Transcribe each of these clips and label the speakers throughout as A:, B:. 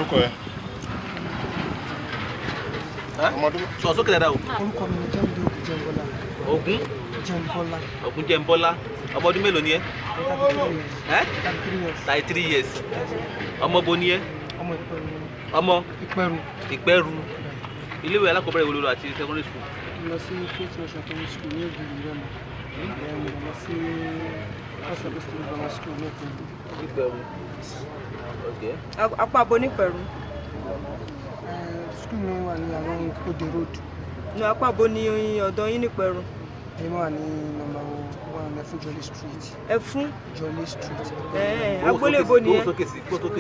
A: lorúkọ ẹ?
B: Sọ sókè dáadáa o.
C: Orúkọ mi ni Jembola.
B: Ogun?
C: Jembola.
B: Ogun Jembola. Ọmọ ọdún mélòó ni ẹ? 33 years. Ọmọ bo ni ẹ?
C: Ọmọ Iperu.
B: Ọmọ?
C: Iperu.
B: Iperu. Ilé-ìwé alákọ̀ọ́bẹ̀rẹ̀ wo ló lọ àti secondary school?
C: Mo lọ sí Faith Secondary School ní Ogun Remo. Mo lọ sí Alabo Grammar School ní
B: Iperu. Okay.
D: Apá abo ní Iperu.
C: School mi wà ní along Ode Road.
D: Ní apá abo ní ọ̀dọ̀ yín ní Iperu.
C: Èmi wà ní number 1 Efun Jolly Street.
D: Efun
C: Jolly Street.
D: Agbólébó ni ẹ.
B: Kó sókè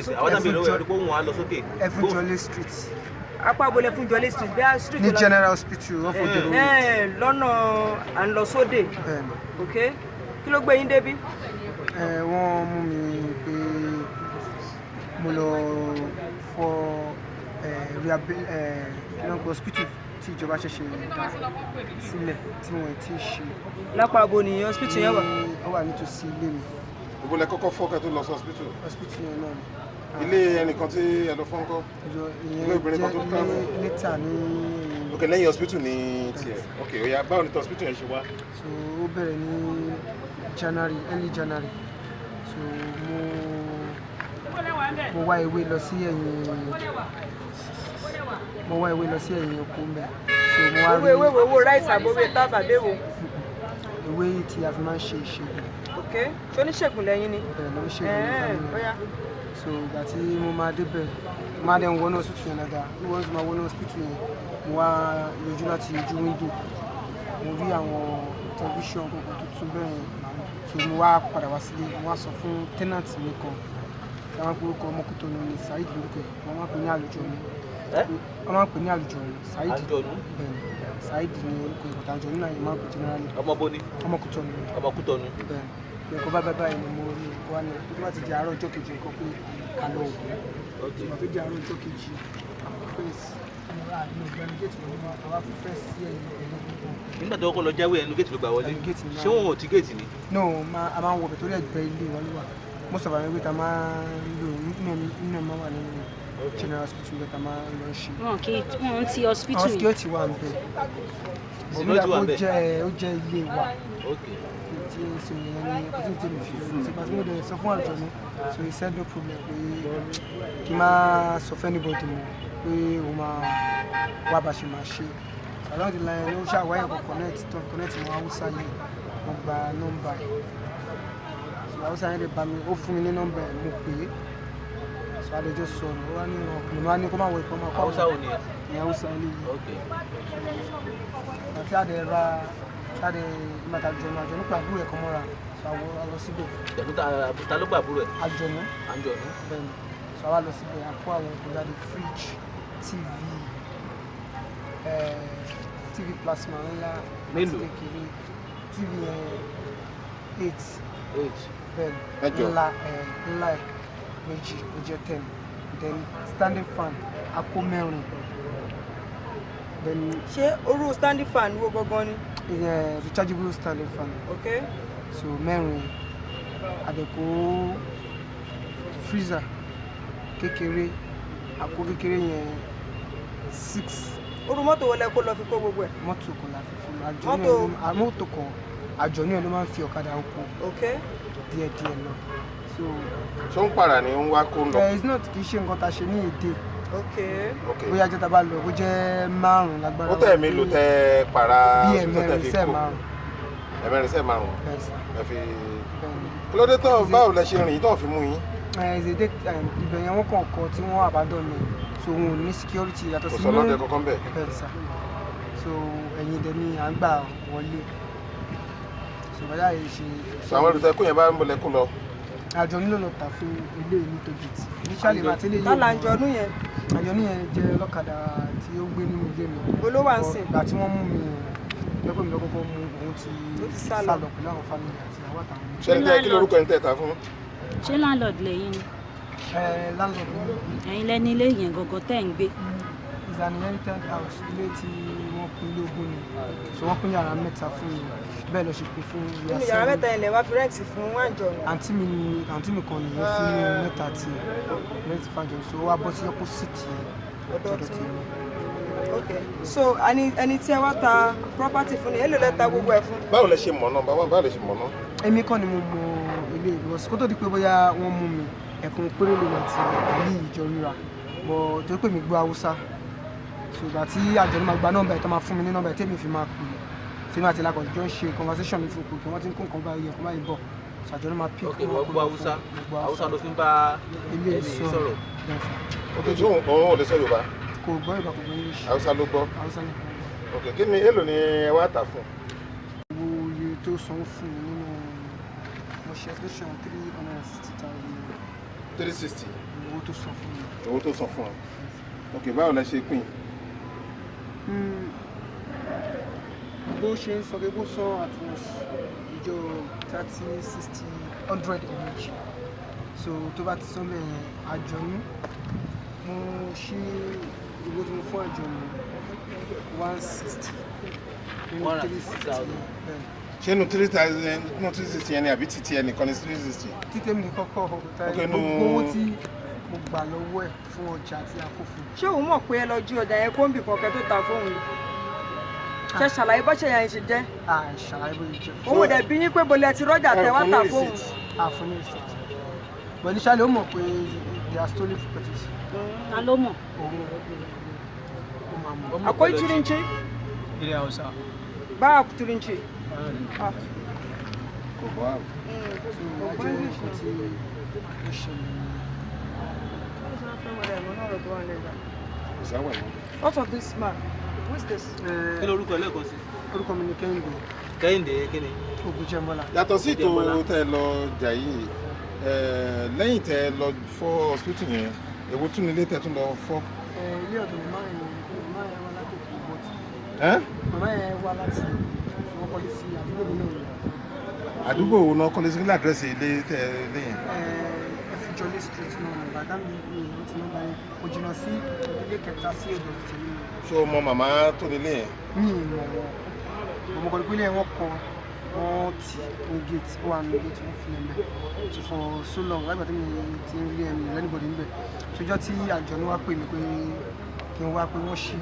B: sí. Àwọn dábìí lọ́wọ́ ẹ̀rí pé òun á lọ sókè.
C: Efun Jolly Street.
D: Apá abo Efun Jolly Street bí a street
C: Ní General Hospital of Ode Road.
D: Lọ́nà à ń lọ sóde. Ok. Kí ló gbé yín débí?
C: Wọ́n mú mi pé mo lọ fọ hospital tí ìjọba ṣẹ̀ṣẹ̀ dá sílẹ̀ tí wọ́n ti ṣe.
D: Lápá abo ni hospital yẹn wà?
C: Ó wà nítòsí ilé mi.
A: Ibo lẹ kọ́kọ́ fọ́ kẹ́ tó lọ sí hospital?
C: Hospital yẹn náà ni.
A: Ilé ẹnìkan tí ẹ lọ fọ́n kọ́? Ilé obìnrin kan tó ká fún?
C: Létà ní.
A: Ok, lẹ́yìn hospital ní tiẹ̀. Ok, ó yá, báwo ni hospital yẹn ṣe wá?
C: So ó bẹ̀rẹ̀ ní early January. So mo wá ewé lọ sí ẹ̀yìn oko ń bẹ̀. So mo wá rí
D: owó ráìsì àbówé tábà déwò.
C: Ewé tí a fi máa ń ṣe ìṣègùn.
D: Ok, ṣé oníṣègùn lẹ́yìn ni?
C: Bẹ̀rẹ̀ ló ń ṣègùn nípa mi. So ìgbà tí mo máa débẹ̀ mo máa dẹ̀ ń wọnú hospital yẹn dáadáa. Wọ́n ti máa wọnú hospital yẹn mo wá yọjú láti ojú window. Mo rí àwọn tẹlifíṣàn kankan tuntun bẹ́ẹ̀ yẹn. So mo wá padà wá sílé mo wá sọ fún tenant mi kan tí wọ́n máa ń pe orúkọ Ọmọkútọ́nù ní Saheed lórúkọ ẹ̀ wọ́n máa ń pè ní Àlùjọ̀nù. Wọ́n máa ń pè ní Àlùjọ̀nù Saheed. Saheed ní orúkọ ìbọ̀tà Àlùjọ̀nù náà yẹn máa ń pè generally.
B: Ọmọ bo ni?
C: Ọmọkútọ́nù.
B: Ọmọkútọ́nù.
C: Bẹ́ẹ̀ kọ́ báyìí ni mo rí wá ní tó bá ti di àárọ̀ ọjọ́ kejì nǹkan pé ká lọ Ògùn. Ìgbà tó di àárọ̀ ọjọ́ kejì
B: nígbà tó kọ́ lọ jáwé ẹnu géètì ló gbà wọlé ṣé wọn ò ti géètì ni.
C: No, a máa ń wọ bẹ̀ torí ẹgbẹ́ ilé wọn ló wà mo sọ̀rọ̀ àwọn ìwé tá a máa ń lò nínú ọmọ wà nínú General Hospital bẹ́ẹ̀ tá a máa ń lọ ṣe.
D: Wọ́n ti hospital
C: yìí. Hospital wà ń bẹ̀. Bọ̀mílà ó jẹ́ ilé wa. Tí ó ṣe ìyẹn ní ọkọ̀ tí mo fi ṣe pàṣẹ mo dẹ̀ sọ fún Àlùjọ̀nù so he said no problem pé kí n má sọ fún anybody mọ́ pé o máa wá bá ṣe máa ṣe. Along the line ó ṣàwáyé kò connect mọ́ Hausa yìí mo gba nọ́mbà ẹ̀ so Hausa yẹn lè bá mi ó fún mi ní nọ́mbà ẹ̀ mo pè é so adéjọ́ sọ̀rọ̀ ó wá ní ọkùnrin máa ní kó máa wọ ìpamọ́ àpá
B: Hausa ò ní ẹ?
C: Ìyẹn Hausa ilé yìí àti àdé ìmọ̀tàjọ̀nù nípa àbúrò ẹ̀kọ́ mọ́ra so àwọn lọ síbẹ̀.
B: Ta ló gbà àbúrò ẹ̀?
C: Àjọ̀nù. Bẹ́ẹ̀ni so àwa lọ síbẹ̀ àpò àwọn nǹkan jáde fridge TV plasma ńlá
B: mélòó?
C: TV 8 bẹ́ẹ̀
A: ńlá
C: méjì ó jẹ́ 10 then standing fan àpò mẹ́rin. Then
D: ṣé orú standing fan wo gangan ni?
C: Rechargeable standing fan.
D: Okay.
C: So mẹ́rin àdẹ̀kọ́ freezer kékeré àpò kékeré yẹn 6.
D: Orú mọ́tò wọlé kó lọ fi kó gbogbo ẹ̀?
C: Mọ́tò kan la fi fún mọ́tò kan Àjọ̀nù ẹ̀ ló máa ń fi ọ̀kadà oko díẹ̀díẹ̀ lọ. So
A: ṣó ń pààrà ni ń wá kó lọ?
C: It's not kì í ṣe nǹkan tá a ṣe ní èdè.
D: Okay.
C: Bóyá jẹ́ tá a bá lọ ó jẹ́ 5 lágbára.
A: Ó tẹ̀ mí lò tẹ pààrà
C: bí ẹ̀mẹ́rin sẹ́ 5.
A: Ẹ̀mẹ́rin sẹ́ 5. Ẹ fi kí ló dé tán báwo lẹ ṣe rìn yìí tán fi mú yín?
C: Ibẹ̀ yẹn wọ́n kàn kọ́ tí wọ́n àbádọ́ mi so wọn ò ní security yàtọ̀ sí
A: kò sọ lọ́dẹ kankan bẹ́ẹ̀.
C: Bẹ́ẹ̀ sà so ẹ̀yin dẹ̀ ni à ń gbà wọlé so bàdá yìí ṣe.
A: So àwọn olùtẹ̀ kó yẹn bá ń bọ̀ lẹ́kùn lọ.
C: Àjọ̀nù ló lọ tà fún ilé ní tójútì initially máa tẹ́lẹ̀ yìí.
D: Tá l'Àjọ̀nù yẹn?
C: Àjọ̀nù yẹn jẹ́ ọlọ́kadà tí ó gbé nínú ilé mi.
D: Olówó à ń sìn.
C: Ìgbà tí wọ́n mú mi lọ́kọ̀ mi lọ́kọ́kọ́ mú òun ti sá lọ pẹ̀lú àwọn family àti àwọn àtàwọn.
A: Ṣé ń jẹ́ kí lorúkọ ẹ̀ ń tẹ̀ta fún?
E: Ṣé landlord lẹ́yìn ni?
C: Landlord.
E: Ẹ̀yin lẹ́ni ilé yẹn gangan tẹ́ ń gbé.
C: Is is an inherited house ilé tí wọ́n pín lógún ni so wọ́n pín yàrá mẹ́ta fún mi bẹ́ẹ̀ lọ ṣe pín fún
D: nínú yàrá mẹ́ta ilẹ̀ wá fi rẹ́ǹtì fún Àjọ̀nú.
C: àǹtí mi kan nìyẹn fún mẹ́ta tí rẹ́ǹtì fún Àjọ̀nú so wá bọ́ sí opposite ọ̀dọ̀ tí mi.
D: Okay, so ẹni tí ẹ wá ta property fún ni èlò lẹ ta gbogbo ẹ̀ fún.
A: báwo lẹ ṣe mọ̀ náà báwo lẹ ṣe mọ̀ náà.
C: èmi kọ́ ni mo mọ ilé ìwọ̀sí kó tó di pé bóyá wọ́n mú mi ẹ̀kún péré lè láti ní ìjọ ríra bọ̀ tó pè mí gbọ́ Haúsá ṣùgbọ́n tí Àjọ̀nú máa gba nọ́mbà ẹ̀ tó máa fún mi ní nọ́mbà ẹ̀ tèmi fi máa pè é tí máa ti lákọ̀ọ́ jọ ń ṣe conversation mi fún òkè wọ́n ti ń kó nǹkan bá yẹ kó bá yẹ bọ̀ Àjọ̀nú máa pick
B: ok wọ́n gbọ́ Haúsá ló fi ń bá
C: ilé
B: ẹni sọ̀rọ̀.
A: ok tí òun ò lè sọ Yorùbá.
C: kò gbọ́ Yorùbá kò gbọ́ English.
A: Haúsá ló gbọ́.
C: Haúsá nìkan.
A: ok kí ni èlò ni ẹ wá tà fún.
C: owó iye tó sanwó fún mi nínú mo ṣe extension 360,000.
A: 360.
C: owó tó san fún mi.
A: owó tó san fún ọ. ok báwo lẹ ṣe pín.
C: bó ṣe ń sọ pé bó san at once ìjọ 30, 60, 100 each so tó bá ti sọ mẹ́rin Àjọ̀nú mo ṣe owó tí mo fún Àjọ̀nú 160 nínú 360
A: ṣé nu 360 yẹn ni àbí títí ẹ nìkan ni 360.
C: títẹ́ mi ní kọ́kọ́ gbogbo owó tí mo gbà lọ́wọ́ ẹ̀ fún ọjà tí a kó fún.
D: ṣé òun mọ̀ pé ẹ lọ jí ọjà yẹn kó ń bì kọ̀ọ̀kẹ́ tó ta fóun ni ṣe ṣàlàyé bó ṣe yẹn ṣe jẹ́.
C: ṣàlàyé bó ṣe jẹ́.
D: òun dẹ̀ bí yín pé bolẹ̀ ti rọ́jà tẹ wá tà fóun.
C: fún ní receipt but initially ó mọ̀ pé they are stolen properties.
E: ta ló mọ̀.
D: akwai turanci.
C: ilé Hausa.
D: ba turanci.
A: kò bọ́ àrùn.
D: What of this man? Who is this?
B: kí ló orúkọ ẹlẹ́kọ̀ọ́ sí.
C: orúkọ mi ni Kẹ́hìndé.
B: Kẹ́hìndé kí ni.
C: Ògúnjẹmọ́lá.
A: yàtọ̀ sí ìtò tẹ́ lọ jà yìí lẹ́yìn tẹ́ lọ fọ́ hospital yẹn èwo tún nílé tẹ́ tún lọ fọ́.
C: ilé ọ̀dọ̀ màmá yẹn wá láti òkú bọ́tì. màmá yẹn wá láti wọ́n kọ́lé sí àdúgbò mi náà.
A: àdúgbò wo náà kọ́lé sí nílẹ̀ àdírẹ́sì ilé tẹ́ ilé yẹn.
C: Efijole street náà ní bàtà mi ti ń bá yẹn kò jìnnà sí ilé kẹta sí ọ̀dọ̀ tèmi.
A: ṣé o mọ màmá tó nílé yẹn.
C: ní ìmọ̀ wọn ọmọkùnrin pínlẹ̀ wọn kọ wọn tì ní gate ó wà ní gate wọn fi ẹ̀mẹ́ so for so long lágbà tí mi ti ń rí ẹ̀mí anybody níbẹ̀ ṣọjọ́ tí Àjọ̀nú wá pè mí pé kí n wá pé wọ́n ṣí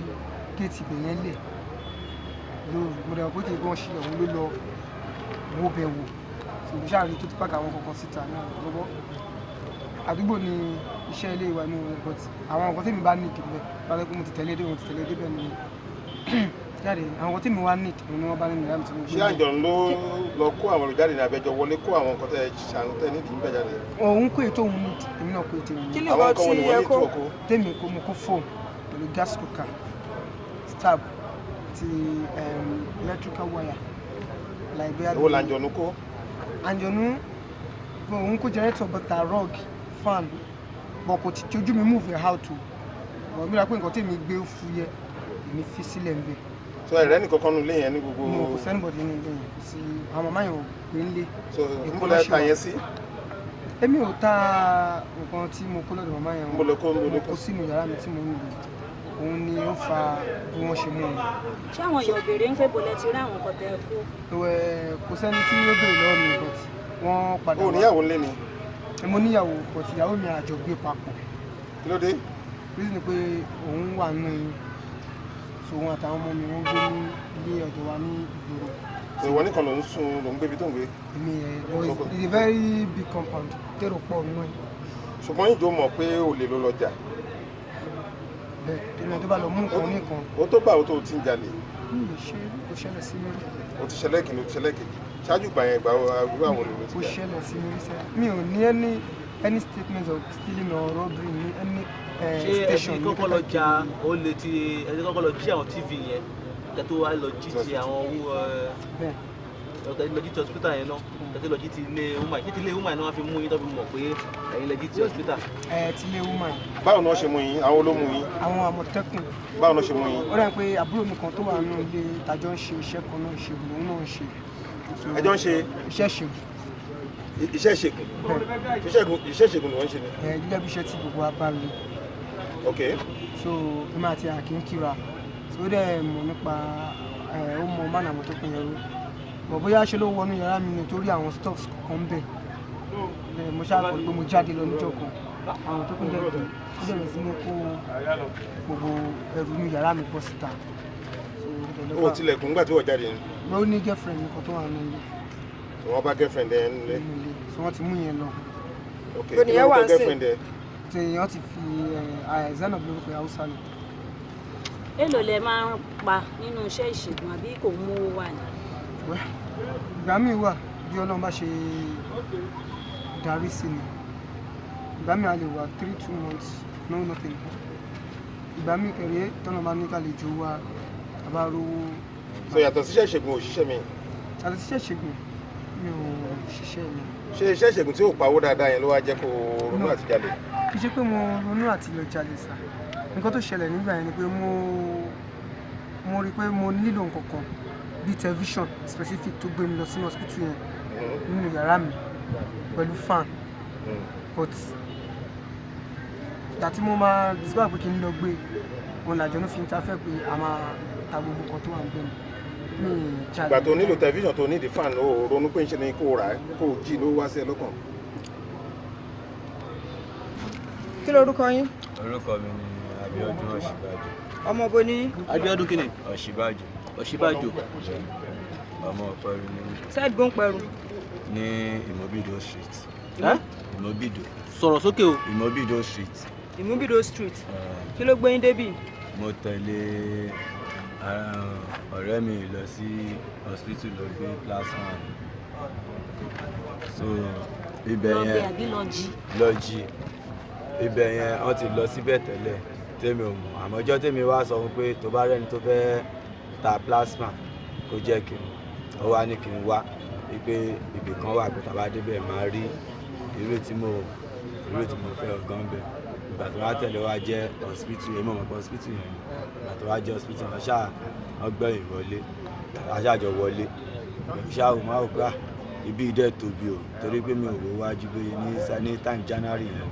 C: gate ibẹ̀ yẹn lẹ̀ lóru mo dẹ̀ wọ́n pé kí wọ́n ṣí ọ̀hún ló lọ wó bẹ̀ wò ṣùgbọ́n ṣáà rí tó ti pàkà àwọn kankan síta náà lọ́wọ́ àdúgbò ni iṣẹ́ ilé ìwà inú wọn but àwọn nǹkan tí mi bá ní ìdìbò bá lẹ́kùn mo ti tẹ̀lé débẹ̀ ni jáde àwọn nǹkan tí mi wá ní ìdìbò ni wọ́n bá nínú ìyá mi tí mo gbé.
A: ṣé Àjọ̀nú ló lọ kó àwọn olùjáde ní abẹ́jọ wọlé kó àwọn nǹkan tẹ́ ṣàánú tẹ́ nídìí ń bẹ̀ jáde.
C: òun kó ètò òun ní èmi náà kó ètò òun ní.
D: kí ni ìwọ tí ẹ kó.
C: tèmi kó mo kó fóònù pẹ̀lú gas cooker stab ti electrical wire like
A: èwo l'Àjọ̀nú kó.
C: Àjọ̀nú òun kó generator bọ́tà rug fan bọ̀ kò tí ojú mi move how to bọ̀ mi ra pé nǹkan tí èmi gbé fúyẹ́ èmi fi sílẹ̀ ń bẹ̀.
A: so ẹ̀rẹ́ nìkan kan nù lé yẹn ní gbogbo.
C: mo kò sẹ́nibọ̀dì nínú ilé yẹn kò sí àwọn màmá yẹn ò gbé ń lé.
A: so mo lẹ ta yẹn sí.
C: èmi ò ta nǹkan tí mo kó lọ́dọ̀ màmá yẹn
A: mo lè kó
C: sínú yàrá mi tí mo ń lò òun ni ó fa bí wọ́n ṣe mú un.
E: ṣé àwọn èèyàn béèrè ń pé bolẹ̀ ti rí àwọn nǹkan tẹ́ ẹ kó.
C: kò sẹ́ni tí ó béèrè lọ́wọ́ mi but wọ́n padà wá.
A: o níyàwó ńlé ni.
C: mo níyàwó but ìyàwó mi àjọ gbé papọ̀.
A: kí ló dé.
C: reason ni pé òun wà nínú yín so òun àtàwọn ọmọ mi wọ́n gbé ní ilé ọ̀dọ̀ wa ní ìgboro.
A: ìwọ nìkan ló ń sùn ló ń gbé ibi tó ń gbé.
C: èmi it's a very big compound tèrò pọ̀ nínú ẹ̀.
A: ṣùgbọ́n ìjọ mọ̀ pé olè ló lọ jà.
C: bẹ́ẹ̀ tèmi tó bá lọ mú nǹkan nìkan.
A: ó tó gbà ó tó ti ń jalè.
C: kò ṣẹlẹ̀ sí mi.
A: ó ti ṣẹlẹ̀ kìíní ó ti ṣẹlẹ̀ kejì ṣáájú ìgbà yẹn ìgbà àbúrò àwọn olè ló ti jà.
C: kò ṣẹlẹ̀ sí mi sẹ́ mi ò ní any statement of stealing or robbery ní any station.
B: ṣé ẹni kọ́kọ́ lọ ja ó lè ti ẹni kọ́kọ́ lọ jí àwọn tv yẹn kẹtó wá lọ jí ti àwọn owó ọ̀tẹ̀ lọ jí ti hospital yẹn náà kẹtó lọ jí ti ilé woman jí ti ilé woman náà wọ́n fi mú yín tó fi mọ̀ pé ẹ̀yin lẹ jí ti hospital.
C: ti ilé woman.
A: báwo ni wọ́n ṣe mú yín àwọn olómú yín.
C: àwọn Àmọ̀tẹ́kùn.
A: báwo ni wọ́n ṣe mú yín.
C: ó rẹ̀ pé àbúrò mi kan tó wà nínú ilé tàjọ ń ṣe iṣẹ́ kan náà ìṣègùn òun náà ń ṣe.
A: ẹjọ́ ń ṣe.
C: iṣẹ́ ìṣègùn.
A: iṣẹ́ ìṣègùn. iṣẹ́ ìṣègùn ni wọ́n ń ṣe ni.
C: gẹ́gẹ́ bí iṣẹ́ tí gbogbo wa bá lè.
A: Okay.
C: So èmi àti Akin kíra. So ó dẹ̀ mọ̀ nípa ó mọ man Amotekun yẹn rí. But bóyá ṣe ló wọnú yàrá mi nítorí àwọn stuffs kan bẹ̀. Mo ṣáà pé mo jáde lọ níjọ́ kan. Àwọn tó kún dẹ̀ dé. Ó bẹ̀rẹ̀ sí ní kó gbogbo ẹrù inú yàrá mi bọ́ síta.
A: O tilẹ̀kùn nígbà tí wọ́n jáde ni.
C: Ó ní girlfriend nìkan tó wà nínú.
A: Wọ́n bá girlfriend ẹ̀ nílé.
C: So wọ́n ti mú yẹn lọ.
A: Okay. Kí ló ń girlfriend ẹ̀?
C: Tí wọ́n ti fi Zainab lórúkọ Hausa ni.
E: Èló lẹ máa ń pa nínú iṣẹ́ ìṣègùn àbí kò mú owó wà ní?
C: Ìgbà míì wà bí Ọlọ́run bá ṣe darí sí ni. Ìgbà míì a lè wà 3-2 months no nothing. Ìgbà míì kẹ̀rẹ́ tọ́nà bá ní ká lè jó wa àbá rówó.
A: So yàtọ̀ síṣẹ́ ìṣègùn òṣìṣẹ́ mi.
C: Yàtọ̀ síṣẹ́ ìṣègùn mi ò ṣiṣẹ́ mi.
A: Ṣé iṣẹ́ ìṣègùn tí ò pawó dáadáa yẹn ló wá jẹ́ kó ronú àti jalè?
C: Kì í ṣe pé mo ronú àti lọ jalè sá. Nǹkan tó ṣẹlẹ̀ nígbà yẹn ni pé mo rí pé mo nílò nǹkan kan bíi television specific tó gbé mi lọ sínú hospital yẹn nínú yàrá mi pẹ̀lú fan. But ìgbà tí mo máa discover pé kí n lọ gbé wọn làjọ ló fi interfere pé a máa ta gbogbo nǹkan tó wà ń bẹ̀rẹ̀.
A: Ìgbà tó nílò television tó ní di fan ó ronú pé ń ṣe ni kó rà á kó jí ló wá sí ẹ lọ́kàn.
D: Kí lorúkọ yín?
F: Orúkọ mi ni Abiodun Ọ̀ṣìbàjò.
D: Ọmọ bo ni?
B: Abiodun kíni?
F: Ọ̀ṣìbàjò.
B: Ọ̀ṣìbàjò.
F: Ọmọ Ìperu ni
D: Side gbọ́n pẹ̀rù.
F: ní Imobido street. Imobido.
B: Sọ̀rọ̀ sókè o.
F: Imobido street.
D: Imobido street. Kí ló gbé yín débì?
F: Mo tẹ̀lé ọ̀rẹ́ mi lọ sí hospital lọ gbé plasma. So ibẹ̀ yẹn lọ jí. Ibẹ̀ yẹn wọ́n ti lọ síbẹ̀ tẹ́lẹ̀ tèmi ò mọ̀. Àmọ́ ọjọ́ tèmi wá sọ fún pé tó bá rẹ́ni tó fẹ́ ta plasma kó jẹ́ kí n ó wá ní kí n wá wípé ibì kan wà pé tàbá débẹ̀ máa rí irú tí mo fẹ́ ọ̀gán bẹ̀. Ìgbà tó wá tẹ̀lé wá jẹ́ hospital yẹn, mo mọ̀ pé hospital yẹn ni. Ìgbà tó wá jẹ́ hospital yẹn ṣáà wọ́n gbẹ̀yìn wọlé aṣáájọ wọlé. Ṣáà ò máa wò pé ibi ìdẹ́ tóbi o torí pé mi ò wò wájú pé ní time January yẹn.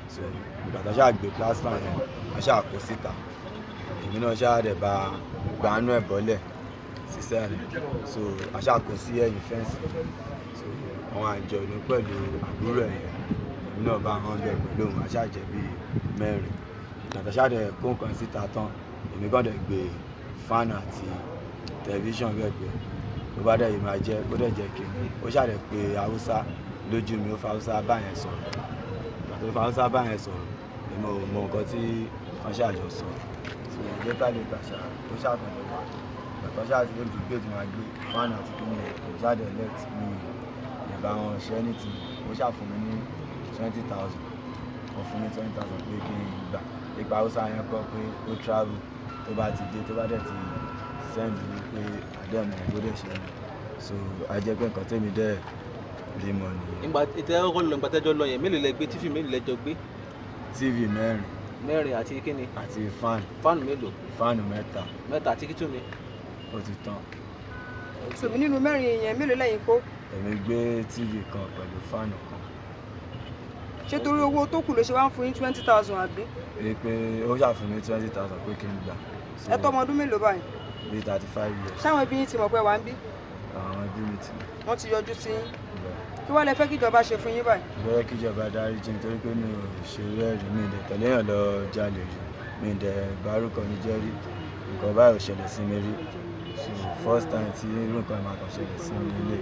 F: So ìgbà tó ṣáà gbé plasma yẹn wọ́n ṣáà kó síta. Èmi náà ṣáà dẹ̀ bá gbanú ẹ̀ bọ́lẹ̀ sísẹ́ rẹ̀. So aṣáà kó sí ẹ̀yìn fẹ́ǹsì. So àwọn àjọ ìlú pẹ̀lú àbúrò ẹ̀ yẹn èmi náà bá hàn bẹ̀ pẹ̀lú òun aṣáà jẹ́ bíi mẹ́rin. Ìgbà tó ṣáà dẹ̀ kó nǹkan síta tán èmi kàn dẹ̀ gbé fan àti tẹlifíṣàn bẹ́ẹ̀ pé ló bá dẹ̀ yìí máa jẹ́ ó dẹ̀ jẹ́ kí ó ṣáà dẹ̀ pé Haúsá lójú mi ó fa Haúsá báyẹn sọ̀rọ̀. Ìgbà tó fa Haúsá báyẹn sọ̀rọ̀ èmi ò mọ nǹkan tí wọ́n ṣàjọ sọ. So later ṣá ó ṣàkàndọ̀ wá. Ìgbà tó ṣáà ti lè fi gbé tí máa gbé fan àti kí ni kò ṣáàdé let mi ìbá wọn ṣe anything. Ó ṣàfún mi ní 20,000. Wọ́n fún mi 20,000 pé kí n gbà. Ipa Haúsá yẹn kọ́ pé ó travel tó bá ti dé tó bá dẹ̀ ti send mi pé àdéhùn ìgbódè ṣe ni. So a jẹ́ pé nǹkan tèmi dẹ̀ rí mọ̀ nìyẹn.
B: Ìgbà ìtẹ́wọ́ lọ ìgbà tẹ́jọ́ lọ yẹn mélòó lẹ gbé TV mélòó lẹ jọ gbé?
F: TV mẹ́rin.
B: Mẹ́rin àti kíni?
F: Àti fan.
B: Fáànù mélòó?
F: Fáànù mẹ́ta.
B: Mẹ́ta àti kító mi?
F: Ó ti tán.
D: So nínú mẹ́rin yẹn mélòó lẹ́yìn kó?
F: Èmi gbé TV kan pẹ̀lú fáànù kan.
D: Ṣé torí owó tó kù ló ṣe wá ń fún yín 20,000 àbí?
F: Pé ó ṣàfún mi 20,000 pé kí n gbà.
D: Ẹ tọ́ ọmọ ọdún mélòó báyìí?
F: Bíi 35 years.
D: Ṣáwọn ẹbí yín ti mọ̀ pé wà ń bí?
F: Àwọn ẹbí mi ti mọ̀.
D: Wọ́n ti yọjú sí yín. Kí wá lẹ fẹ́ kí ìjọba ṣe fún yín báyìí?
F: Bẹ́ẹ̀ kí ìjọba dáríjì mi torí pé mi ò ṣe rẹ́ẹ̀rí mi dẹ̀ tẹ̀lé èèyàn lọ jalè rí mi dẹ̀ gbárùkọ ní jẹ́rí nǹkan báyìí ò ṣẹlẹ̀ sí mi rí. So first time tí irú nǹkan máa kàn ṣẹlẹ̀ sí mi nílé.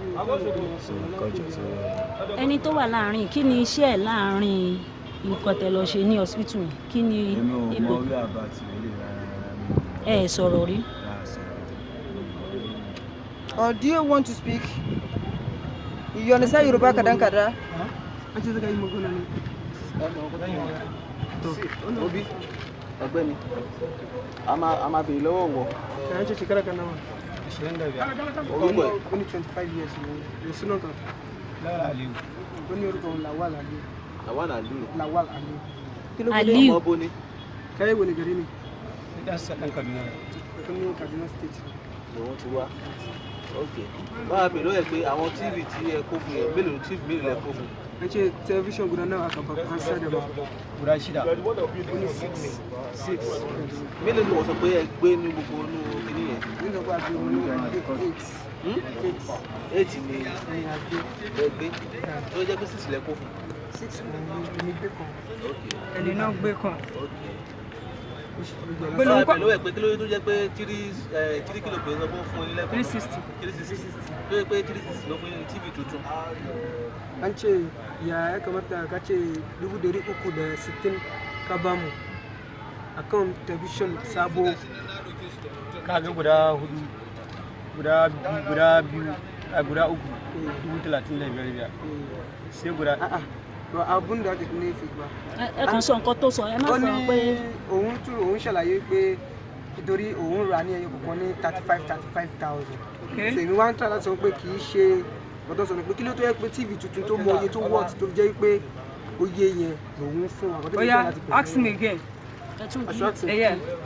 F: So kọjọ tó rẹ̀.
E: Ẹni tó wà láàárín kí ni iṣẹ́ ẹ̀ láàárín nǹkan tẹ́ lọ ṣe ní hospital yẹn? Kí ni
F: Èmi ò mọ orí àbá tí ó lè rárá.
E: ẹ sọ̀rọ̀ rí?
D: Or do you want to speak? You understand Yoruba kadan-kada?
B: Obi, ọ̀gbẹ́ni, a máa bèèrè lọ́wọ́ wọn.
C: Kàn ṣe shekara kan náà. 25.
B: Orúkọ ẹ̀?
C: Ó ní 25 years ni. Sínú kan. Lawal Aliu. Ó ní orúkọ Lawal Aliu.
B: Awon Aliu.
C: Lawal Aliu.
D: Kí ló
E: Aliu.
B: Ọmọ bo ni?
C: Káyé wo ni gari ni?
F: Ɗan Kaduna.
C: Ó ní Kaduna State.
B: Òun ti wá. Ok. Báwa bèèrè lọ́wọ́ ẹ̀ pé àwọn TV tí ẹ kó fún yẹn, mélòó TV mélòó lẹ kó fún?
C: an ce television guda nawa aka baka an sayar da ba
G: guda 6
C: wani 6
B: mélòó ni wọ́n sọ pé ẹ gbé ní gbogbo inú kìíní yẹn.
C: nínú ọgbà bí wọ́n ní
B: 8 ni ẹ gbé tó jẹ́ pé 6 lẹ kó fún.
C: 6 ní gbé kan
D: ẹni náà gbé kan.
B: Bọ́lá pẹ̀lú ẹ̀ pé kí ló tó jẹ́ pé 3 kilo pé sọ fún ilé ẹ̀kọ́.
D: 360.
B: 360 tó jẹ́ pé 360 ló fún TV tuntun.
C: an ce ya kamata ka ce 360 ka ba mu akan television sabo
G: kaga guda 4 guda 3 35,000 sai guda
C: abun da ake ní fi gba.
E: ẹ kàn sọ nǹkan tó sọ ẹ má sọ pé.
C: òun ṣàlàyé pé nítorí òun rà ní ẹyọ kọ̀ọ̀kan ní 35,000. so èmi wá ń tà láti sọ pé kì í ṣe ọ̀dọ́ sọ pé kí ló tó yẹ pé TV tuntun tó mọ iye tó wọ́ọ̀tì tó jẹ́ pé oye yẹn lòun fún wa.
D: Oya, ask me again.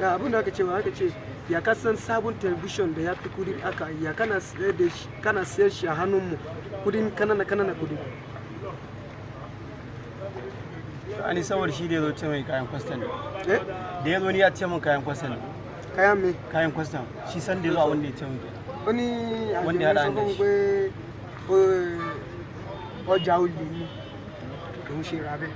C: Abin da aka ce ya kasan sabon television da ya fi kudi aka ya kana sayar shi a hannunmu kudin kanana kudi.
G: ani saboda shi da ya zo ce mai kayan kwastan da ya zo ni ya ce min kayan kwastan
C: kayan me
G: kayan kwastan shi san da ya zo wanda ya ce min
C: wani
G: wanda ya rana shi
C: ọjà olè ni òun ṣe ra bẹ́ẹ̀.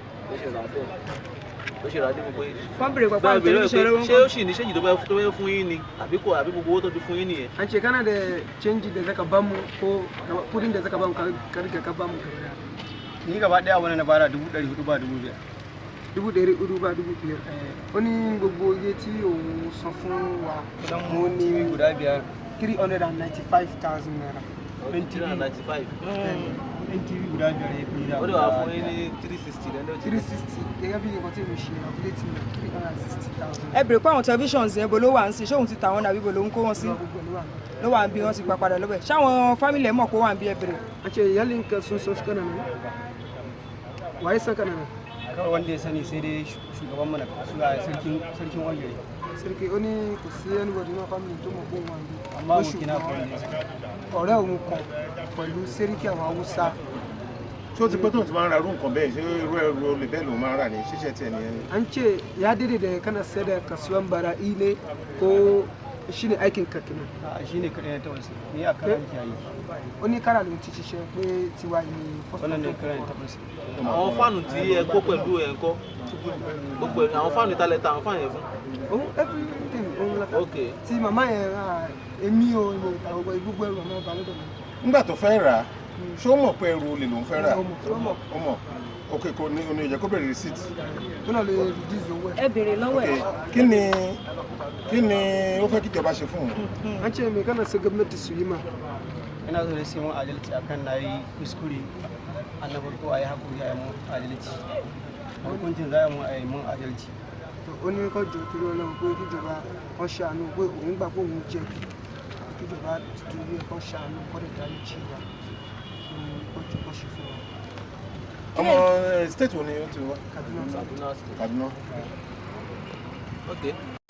B: ó ṣe ra dé gbogbo yìí.
D: wọ́n bèrè pàpà tẹlifíṣàn lọ́wọ́.
B: ṣé ó sì ní ṣéǹjì tó fẹ́ fún yín ni àbí gbogbo owó tó ti fún yín nìyẹn.
C: an ce kana da canji da zaka bamu ko kudin da zaka bamu ka riga ka bamu gaba
G: ni gaba daya wani na bara 400 ba 5,000.
C: 400 ba 5,000. ó ní gbogbo iye tí òun san fún wa mo ní
G: TV guda 5
C: 395,000 naira.
B: 395.
G: TV guda 5 ya fi da.
B: ó lè wà fún yín ní 360 lẹ́nu.
C: 360 gẹ́gẹ́ bí nǹkan tí mo ṣe àbúlétì mi 360,000.
D: ẹ bèrè pé àwọn televisions yẹn bo ló wà ń sí ṣóun ti tà wọn àbí bo ló ń kó wọn sí ló wà ń bí wọn ti gba padà lọ́bẹ̀ ṣáwọn fámìlì ẹ̀ mọ̀ pé ó wà ń bí ẹ bèrè.
C: a ce iyalinka sun san kana nan waye san kana nan
G: kawai wanda ya sani sai dai shugaban mana su ga sarkin wangare
C: sarki ó ní kò sí anybody náà family tó mọ̀ pé òun wà ń bí
G: amma abokina kò ní sani.
C: ọ̀rẹ́ òun kan pẹ̀lú sẹ́ríkì àwọn haúsá.
A: ṣé ó ti pẹ́ tóun ti máa ń ra irú nǹkan bẹ́ẹ̀ ṣé irú ẹrù olè bẹ́ẹ̀ lòun máa ń rà ní ṣíṣẹ́ tiẹ̀ nìyẹn.
C: an ce ya daidai da kana sayar da kasuwan bara'i ne ko shi ne aikin ka kenan.
G: shi ne kaɗai na tabbas ni a karan ki yi.
C: ó ní kára ló ti ṣiṣẹ́ pé tiwa ni
G: wannan ne karan tabbas.
B: àwọn fáànù tí ẹ kó pẹ̀lú ẹ̀ ń kọ́ gbogbo àwọn fáànù ìtàlẹ̀ ta àwọn fáànù yẹn fún.
C: everything òun lọ́ta
B: ok
C: tí màmá yẹn ra èmi ò gbogbo ẹrù àmọ́ ọba lọ́dọ̀ mi.
A: nígbà tó fẹ́ rà á ṣé ó mọ̀ pé ẹrù olè lòun fẹ́ rà á.
C: ó mọ̀
A: ok kò ní oní ìjẹ́ kó bẹ̀rẹ̀ receipt.
C: tó náà lè reduce owó ẹ̀.
E: ẹ bèrè lọ́wọ́ ẹ̀.
A: kí ni ó fẹ́ kíjọba ṣe fún òun.
C: an ce me kana sai gwamnati su yi ma.
G: ina so da sai mun adalci akan na yi kuskure na farko a yi haƙuri a yi mun adalci hukuncin za a yi mun adalci.
C: ó ní kọjú torí Ọlọ́run pé kíjọba kan ṣàánú pé òun gbà pé òun jẹ̀bi kíjọba torí kan ṣàánú kọ́dẹ̀ dárí jì wá kọjú kan ṣe fún wa.
A: ọmọ state wo ni ó ti wá.
C: Kaduna.
A: Kaduna.
B: ok.